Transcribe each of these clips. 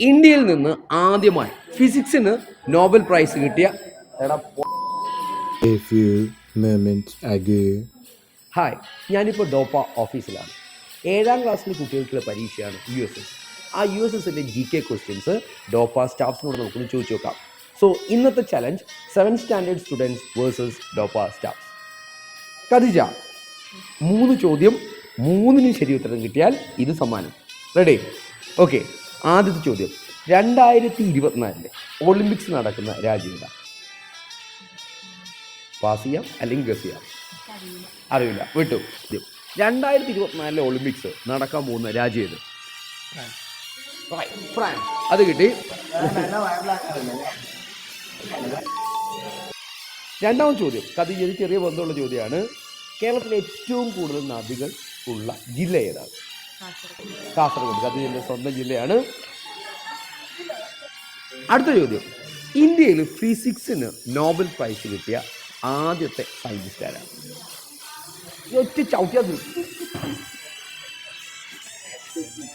ഇന്ത്യയിൽ നിന്ന് ആദ്യമായി ഫിസിക്സിന് നോബൽ പ്രൈസ് കിട്ടിയ A few moments ago. Hi, ഞാനിപ്പോൾ ഡോപ്പ ഓഫീസിലാണ്. 7ാം ക്ലാസ്സിലെ കുട്ടികൾക്കുള്ള പരീക്ഷയാണ് USS. ആ USSൻ്റെ GK ക്വസ്റ്റ്യൻസ് ഡോപ്പ സ്റ്റാഫ്സിനോട് നമുക്കൊന്ന് ചോദിച്ചു നോക്കാം. സോ ഇന്നത്തെ challenge 7th standard students versus ഡോപ്പ സ്റ്റാഫ്സ്. ഖദീജ, 3 ചോദ്യം 3നും ശരി ഉത്തരം കിട്ടിയാൽ ഇത് സമ്മാനം. റെഡി? ഓക്കെ. ആദ്യത്തെ ചോദ്യം, 2024 ഒളിമ്പിക്സ് നടക്കുന്ന രാജ്യം ഏതാ? പാസ് ചെയ്യാം അല്ലെങ്കിൽ ഗസ് ചെയ്യാം. അറിയില്ല, വിട്ടു. 2024 ഒളിമ്പിക്സ് നടക്കാൻ പോകുന്ന രാജ്യം ഏത്? ഫ്രാൻസ്. അത് കിട്ടി. രണ്ടാമത്തെ ചോദ്യം ഖദീജയ്ക്ക് ചെറിയ ബന്ധമുള്ള ചോദ്യമാണ്. കേരളത്തിലെ ഏറ്റവും കൂടുതൽ നദികൾ ഉള്ള ജില്ല ഏതാണ്? കാസർഗോഡ്. ഖദീജയുടെ സ്വന്തം ജില്ലയാണ്. അടുത്ത ചോദ്യം, ഇന്ത്യയിൽ ഫിസിക്സിന് നോബൽ പ്രൈസ് കിട്ടിയ ആദ്യത്തെ സയന്റിസ്റ്റ് ആരാണ്? ഒറ്റ ചവിട്ടിയാ.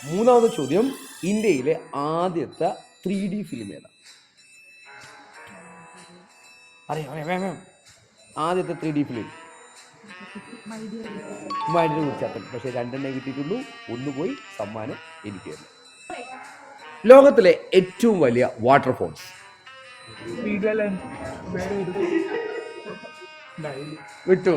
മൂന്നാമത്തെ ചോദ്യം, ഇന്ത്യയിലെ ആദ്യത്തെ 3D ഫിലിം ഏതാണ്? അറിയാം. ആദ്യത്തെ 3D ഫിലിം മൈഡിനെ കുറിച്ചാണ്. പക്ഷെ 2 കിട്ടിയിട്ടുള്ളൂ. 1 പോയി. സമ്മാനം എനിക്ക് തന്നെ. ലോകത്തിലെ ഏറ്റവും വലിയ വാട്ടർഫോൾസ്? വിട്ടു.